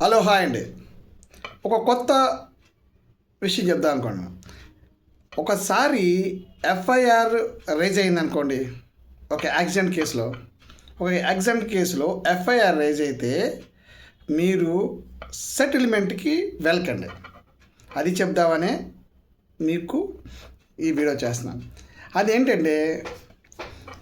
Hello hi అండి. ఒక కొత్త విషయం చెప్దాం అనుకోండి. ఒకసారి ఎఫ్ఐఆర్ రైజ్ అయిందనుకోండి, ఒక యాక్సిడెంట్ కేసులో ఎఫ్ఐఆర్ రైజ్ అయితే మీరు సెటిల్మెంట్కి వెళ్ళకండి. అది చెప్దామనే మీకు ఈ వీడియో చేస్తున్నాను. అదేంటంటే,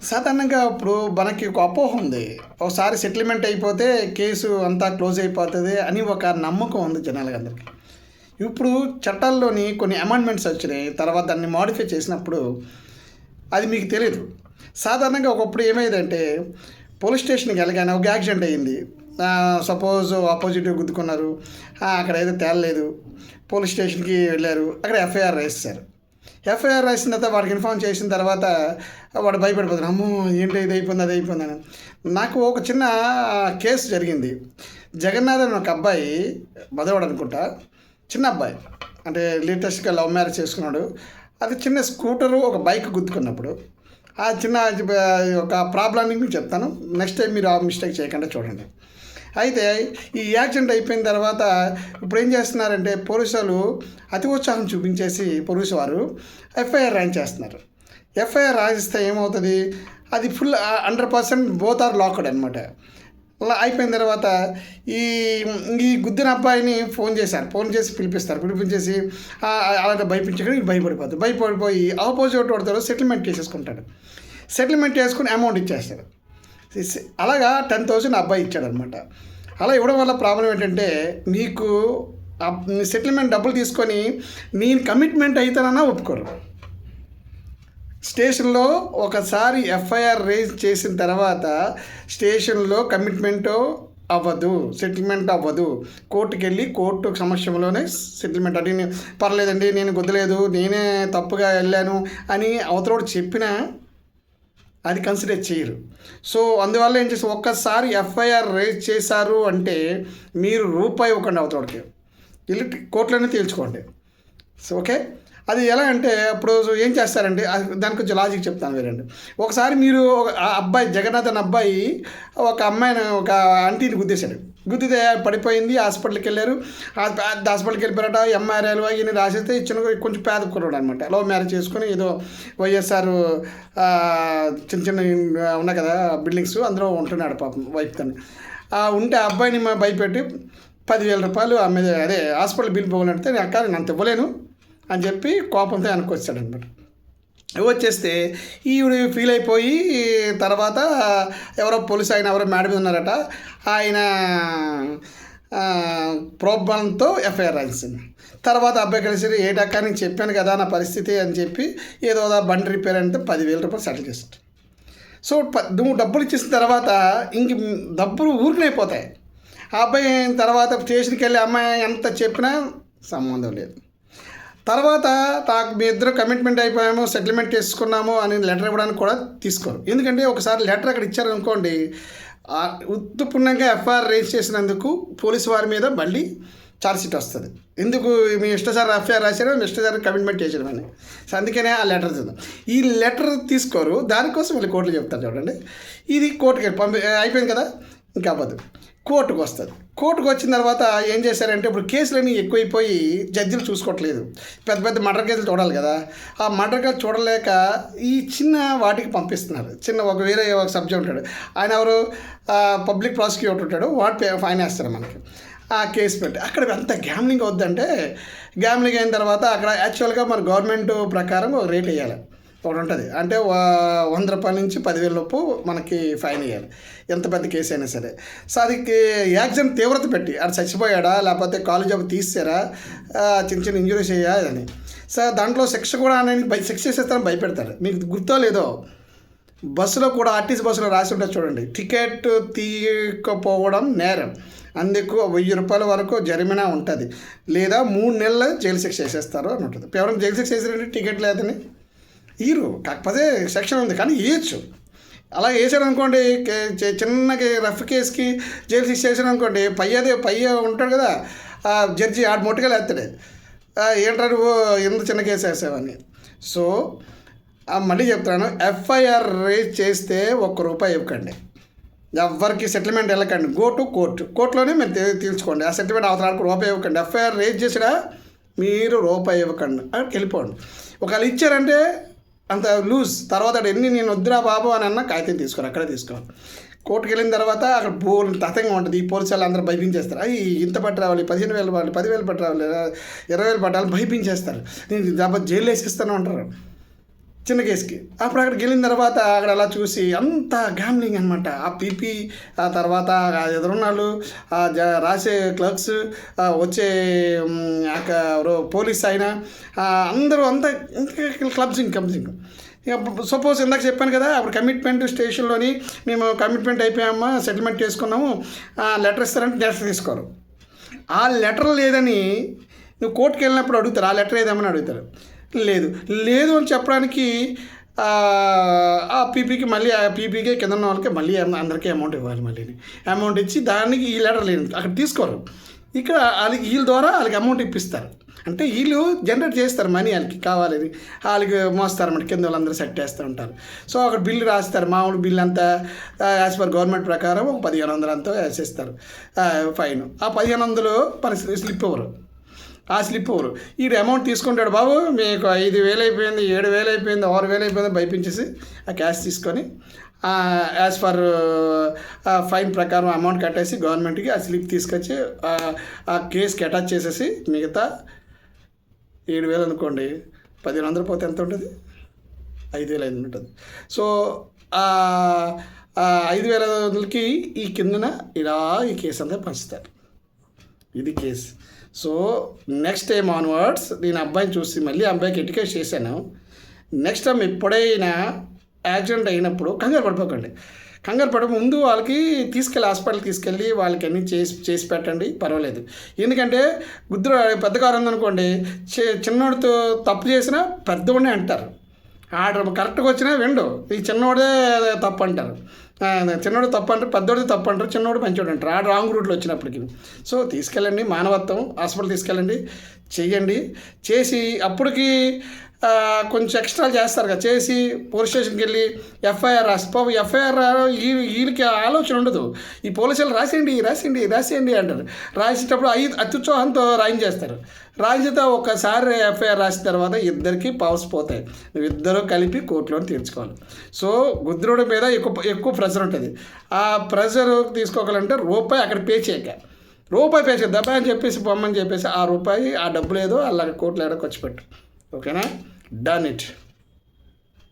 సాధారణంగా ఇప్పుడు మనకి ఒక అపోహ ఉంది. ఒకసారి సెటిల్మెంట్ అయిపోతే కేసు అంతా క్లోజ్ అయిపోతుంది అని ఒక నమ్మకం ఉంది జనాలకి అందరికీ. ఇప్పుడు చట్టాల్లోని కొన్ని అమెండ్మెంట్స్ వచ్చినాయి, తర్వాత దాన్ని మాడిఫై చేసినప్పుడు అది మీకు తెలియదు. సాధారణంగా ఒకప్పుడు ఏమైందంటే, పోలీస్ స్టేషన్కి వెళ్ళగానే ఒక యాక్సిడెంట్ అయ్యింది, సపోజ్ ఆపోజిట్గా గుద్దుకున్నారు, అక్కడ ఏదో తేలలేదు, పోలీస్ స్టేషన్కి వెళ్ళారు, అక్కడ ఎఫ్ఐఆర్ రాసేశారు. ఎఫ్ఐఆర్ రాసిన తర్వాత వాడికి ఇన్ఫార్మ్ చేసిన తర్వాత వాడు భయపడిపోతాడు, అమ్మో ఏంటి ఇది అయిపోయింది అది అయిపోయిందని. నాకు ఒక చిన్న కేసు జరిగింది. జగన్నాథ్ అని ఒక అబ్బాయి, మదవాడు అనుకుంటా, చిన్న అబ్బాయి, అంటే లేటెస్ట్గా లవ్ మ్యారేజ్ చేసుకున్నాడు. అది చిన్న స్కూటరు ఒక బైక్ గుద్దుకున్నప్పుడు ఆ చిన్న ఒక ప్రాబ్లమ్ని మీకు చెప్తాను. నెక్స్ట్ టైం మీరు ఆ మిస్టేక్ చేయకుండా చూడండి. అయితే ఈ యాక్సిడెంట్ అయిపోయిన తర్వాత ఇప్పుడు ఏం చేస్తున్నారంటే, పోలీసు వాళ్ళు అతి ఉత్సాహం చూపించేసి పోలీసు వారు ఎఫ్ఐఆర్ రాయింగ్ చేస్తున్నారు. ఎఫ్ఐఆర్ రాయిస్తే ఏమవుతుంది, అది ఫుల్ 100% బోత్ ఆర్ లాక్డ్ అనమాట. అలా అయిపోయిన తర్వాత ఈ ఈ గుద్దిన అబ్బాయిని ఫోన్ చేసి పిలిపించేసి అలాంటి భయపించగా భయపడిపోయి ఆపోజిట్ వాడితో సెటిల్మెంట్ చేసేసుకుంటాడు. సెటిల్మెంట్ చేసుకుని అమౌంట్ ఇచ్చేస్తాడు. అలాగా 10,000 అబ్బాయి ఇచ్చాడనమాట. అలా ఇవ్వడం వల్ల ప్రాబ్లం ఏంటంటే, నీకు సెటిల్మెంట్ డబ్బులు తీసుకొని నేను కమిట్మెంట్ అవుతానన్నా ఒప్పుకోరు. స్టేషన్లో ఒకసారి ఎఫ్ఐఆర్ రేజ్ చేసిన తర్వాత స్టేషన్లో సెటిల్మెంట్ అవ్వదు. కోర్టుకి వెళ్ళి కోర్టు సమక్షంలోనే సెటిల్మెంట్. అంటే పర్లేదండి, నేను గుద్దలేదు, నేనే తప్పుగా వెళ్ళాను అని అవతలోడు చెప్పినా అది కన్సిడర్ చేయరు. సో అందువల్ల ఏం చేసి, ఒక్కసారి ఎఫ్ఐఆర్ రేజ్ చేశారు అంటే మీరు రూపాయి ఇవ్వకండి అవతోడికి, వెళ్ళి కోర్టులోనే తేల్చుకోండి. సో ఓకే, అది ఎలా అంటే ఇప్పుడు ఏం చేస్తారంటే, దానికి కొంచెం లాజిక్ చెప్తాను వేరండి. ఒకసారి మీరు అబ్బాయి జగన్నాథ్ అనే అబ్బాయి ఒక అమ్మాయిని, ఒక ఆంటీని గుద్దితే పడిపోయింది, హాస్పిటల్కి వెళ్ళారు. హాస్పిటల్కి వెళ్ళిపోయారట. ఎంఆర్ఐలు అవన్నీ రాసేస్తే ఇచ్చిన కొంచెం పేద కుర్రాడు అనమాట. లవ్ మ్యారేజ్ చేసుకుని ఏదో వైఎస్ఆర్ చిన్న ఉన్నాయి కదా బిల్డింగ్స్, అందులో ఉంటున్నాడు పాపం వైఫ్ తను. ఉంటే ఆ అబ్బాయిని భయపెట్టి 10,000 రూపాయలు అదే హాస్పిటల్ బిల్ పోవాలంటే, అక్క నేను అంత ఇవ్వలేను అని చెప్పి కోపంతో వెనక్కి వచ్చాడనమాట. వచ్చేస్తే ఈవిడ ఫీల్ అయిపోయి తర్వాత ఎవరో పోలీసు ఎవరో మేడ మీద ఉన్నారట, ఆయన ప్రోబ్లంతో ఎఫ్ఐఆర్ రాసింది. తర్వాత అబ్బాయి కలిసి ఏటక్క నేను చెప్పాను కదా నా పరిస్థితి అని చెప్పి ఏదో బండి రిపేర్ అంటే 10,000 రూపాయలు సెటిల్ చేస్తాడు. సో నువ్వు డబ్బులు ఇచ్చేసిన తర్వాత ఇంక డబ్బులు ఊరికైపోతాయి. ఆ అబ్బాయి తర్వాత స్టేషన్కి వెళ్ళి అమ్మాయి ఎంత చెప్పినా సంబంధం లేదు. తర్వాత మీ ఇద్దరు కమిట్మెంట్ అయిపోయాము, సెటిల్మెంట్ చేసుకున్నాము అని లెటర్ ఇవ్వడానికి కూడా తీసుకోరు. ఎందుకంటే ఒకసారి లెటర్ అక్కడ ఇచ్చారనుకోండి, ఉత్తుపుణ్యంగా ఎఫ్ఐఆర్ రేజ్ చేసినందుకు పోలీసు వారి మీద మళ్ళీ ఛార్జ్షీట్ వస్తుంది. ఎందుకు మీ ఇష్టసారి ఎఫ్ఐఆర్ రాశారో మీ ఇష్టసారి కమిట్మెంట్ చేసారని. సో అందుకనే ఆ లెటర్ చూద్దాం. ఈ లెటర్ తీసుకోరు, దానికోసం మళ్ళీ కోర్టులో చెప్తారు. చూడండి, ఇది కోర్టుకి అయిపోయింది కదా, ఇంకా అవ్వదు, కోర్టుకు వస్తుంది. కోర్టుకు వచ్చిన తర్వాత ఏం చేశారంటే, ఇప్పుడు కేసులన్నీ ఎక్కువైపోయి జడ్జిలు చూసుకోవట్లేదు. పెద్ద పెద్ద మర్డర్ కేసులు చూడాలి కదా, ఆ మర్డర్ కేసు చూడలేక ఈ చిన్న వాటికి పంపిస్తున్నారు. చిన్న వేరే ఒక సబ్జెక్ట్ ఉంటాడు, ఆయన ఎవరు పబ్లిక్ ప్రాసిక్యూటర్ ఉంటాడు, వాడు ఫైన్ వేస్తారు మనకి. ఆ కేసు పెట్టి అక్కడ ఎంత గ్యామ్లింగ్ అవుద్దంటే, గ్యామ్లింగ్ అయిన తర్వాత అక్కడ యాక్చువల్గా మన గవర్నమెంట్ ప్రకారం ఒక రేట్ వేయాలి, ఒకటి ఉంటుంది. అంటే 100 రూపాయల నుంచి 10,000 లోపు మనకి ఫైన్ వేయాలి, ఎంత పెద్ద కేసు అయినా సరే. సో అది యాక్సిడెంట్ తీవ్రత పెట్టి అది చచ్చిపోయాడా, లేకపోతే కాలు జబ్బు తీసారా, చిన్న చిన్న ఇంజురీస్ అయ్యా అని. సో దాంట్లో శిక్ష కూడా శిక్ష చేసేస్తారని భయపెడతారు. మీకు గుర్తో లేదో, బస్సులో కూడా ఆర్టీసీ బస్సులో రాసి ఉంటుంది చూడండి, టికెట్ తీయకపోవడం నేరం, అందుకు 1,000 రూపాయల వరకు జరిమానా ఉంటుంది, లేదా 3 నెలల జైలు శిక్ష వేసేస్తారు అని ఉంటుంది. ఎవరైనా జైలు శిక్ష వేసారంటే టికెట్ లేదని హీరో, కాకపోతే సెక్షన్ ఉంది కానీ వేయచ్చు. అలా వేసాడు అనుకోండి, చిన్నకి రఫ్ కేసుకి జైలు శిక్ష వేసాడు అనుకోండి, పై ఉంటాడు కదా జడ్జి, ఆడు మొట్టగా లేస్తాడు, ఏంటో నువ్వు ఎందుకు చిన్న కేసు వేసావని. సో మళ్ళీ చెప్తాను, ఎఫ్ఐఆర్ రేజ్ చేస్తే 1 రూపాయి ఇవ్వకండి. ఎవరికి సెటిల్మెంట్ వెళ్ళకండి, గో టు కోర్టులోనే మీరు తీర్చుకోండి. ఆ సెటిల్మెంట్ అవతల రూపాయి ఇవ్వకండి. ఎఫ్ఐఆర్ రేజ్ చేసినా మీరు రూపాయి ఇవ్వకండి, అక్కడికి వెళ్ళిపోండి. ఒకవేళ ఇచ్చారంటే అంత లూజ్, తర్వాత నేను వద్దురా బాబు అని అన్న కాగితం తీసుకోరు, అక్కడే తీసుకోవాలి. కోర్టుకు వెళ్ళిన తర్వాత అక్కడ తతంగా ఉంటుంది. ఈ పోలీసు వాళ్ళు అందరూ భయపించేస్తారు. అవి ఇంత పట్టి రావాలి, 15,000 పట్టాలి, 10,000 పట్టి రావాలి, 20,000 పట్టాలి, భయపించేస్తారు. నేను దాని జైలు వేసిస్తాను అంటారు చిన్న కేసుకి. అప్పుడు అక్కడికి వెళ్ళిన తర్వాత అక్కడ అలా చూసి అంత గ్యామ్లింగ్ అనమాట. ఆ పీపీ, ఆ తర్వాత ఎదురున్నాళ్ళు, రాసే క్లర్క్స్, వచ్చే పోలీస్ అయినా అందరూ అంతా క్లబ్సింగ్. ఇక సపోజ్ ఇందాక చెప్పాను కదా, అప్పుడు కమిట్మెంట్ స్టేషన్లోని మేము కమిట్మెంట్ అయిపోయామా, సెటిల్మెంట్ చేసుకున్నాము, లెటర్ ఇస్తారంటే లెటర్ తీసుకోరు. ఆ లెటర్ లేదని నువ్వు కోర్టుకు వెళ్ళినప్పుడు అడుగుతారు, ఆ లెటర్ ఏదేమని అడుగుతారు. లేదు అని చెప్పడానికి ఆ పీపీకి మళ్ళీ ఆ పీపీకి కింద ఉన్న వాళ్ళకి మళ్ళీ అందరికీ అమౌంట్ ఇవ్వాలి. మళ్ళీ అమౌంట్ ఇచ్చి దానికి ఈ లెటర్ లేదు అక్కడ తీసుకోరు. ఇక్కడ వాళ్ళకి వీళ్ళ ద్వారా వాళ్ళకి అమౌంట్ ఇప్పిస్తారు. అంటే వీళ్ళు జనరేట్ చేస్తారు మనీ, వాళ్ళకి కావాలని వాళ్ళకి మోస్తారన్నమాట. కింద వాళ్ళందరూ సెట్ చేస్తూ ఉంటారు. సో అక్కడ బిల్లు రాస్తారు. మామూలు బిల్లు అంతా యాజ్ పర్ గవర్నమెంట్ ప్రకారం ఒక 1,500 అంతా వేసేస్తారు ఫైన్. ఆ 1,500 స్లిప్ ఇవ్వరు. ఆ స్లిప్ ఇవ్వరు. ఈ అమౌంట్ తీసుకుంటాడు, బాబు మీకు 5,000 అయిపోయింది, 7,000 అయిపోయింది, 6,000 అయిపోయింది భయపించేసి ఆ క్యాష్ తీసుకొని యాజ్ పర్ ఫైన్ ప్రకారం అమౌంట్ కట్టేసి గవర్నమెంట్కి ఆ స్లిప్ తీసుకొచ్చి ఆ కేసుకి అటాచ్ చేసేసి మిగతా 7,000 అనుకోండి, 1,500 పోతే ఎంత ఉంటుంది? 5,500 ఉంటుంది. సో 5,000కి ఈ కిందన ఇలా ఈ కేసు అంతా పంచుతారు. ఇది case. So next time onwards నేను అబ్బాయిని చూసి మళ్ళీ అబ్బాయికి ఎడ్యుకేట్ చేశాను. నెక్స్ట్ టైం ఎప్పుడైనా యాక్సిడెంట్ అయినప్పుడు కంగారు పడిపోకండి. కంగారు పడ ముందు వాళ్ళకి తీసుకెళ్ళి హాస్పిటల్కి తీసుకెళ్ళి వాళ్ళకి అన్నీ చేసి పెట్టండి, పర్వాలేదు. ఎందుకంటే గుద్దురు పెద్ద కారు ఉందనుకోండి, చిన్నోడితో తప్పు చేసినా పెద్దవాడిని అంటారు. ఆర్డర్ కరెక్ట్గా వచ్చినా విండు, ఈ చిన్నోడే తప్పు అంటారు. చిన్నోడు తప్పు అంటారు, పెద్దోడిది తప్పు అంటారు, చిన్నోడు మంచోడు అంటారు. ఆ రాంగ్ రూట్లో వచ్చినప్పటికి. సో తీసుకెళ్ళండి, మానవత్వం, హాస్పిటల్ తీసుకెళ్ళండి, చెయ్యండి. చేసి అప్పటికి కొంచెం ఎక్స్ట్రా చేస్తారు కదా, చేసి పోలీస్ స్టేషన్కి వెళ్ళి ఎఫ్ఐఆర్ ఎఫ్ఐఆర్ వీళ్ళకి ఆలోచన ఉండదు. ఈ పోలీసులు రాసేయండి అంటారు. రాసేటప్పుడు అత్యుత్సాహంతో రాయించేస్తారు. రాయించితే ఒకసారి ఎఫ్ఐఆర్ రాసిన తర్వాత ఇద్దరికి పవర్స్ పోతాయి. నువ్వు ఇద్దరు కలిపి కోర్టులో తీర్చుకోవాలి. సో గుద్రుడి మీద ఎక్కువ ప్రెషర్ ఉంటుంది. ఆ ప్రెషర్ తీసుకోవాలంటే రూపాయి అక్కడ పే చేయక, రూపాయి పే చేయక దెబ్బ అని చెప్పేసి పొమ్మని చెప్పేసి ఆ రూపాయి ఆ డబ్బులు ఏదో అలా కోర్టులో ఎడకొచ్చి పెట్టు. ఓకేనా? Done it.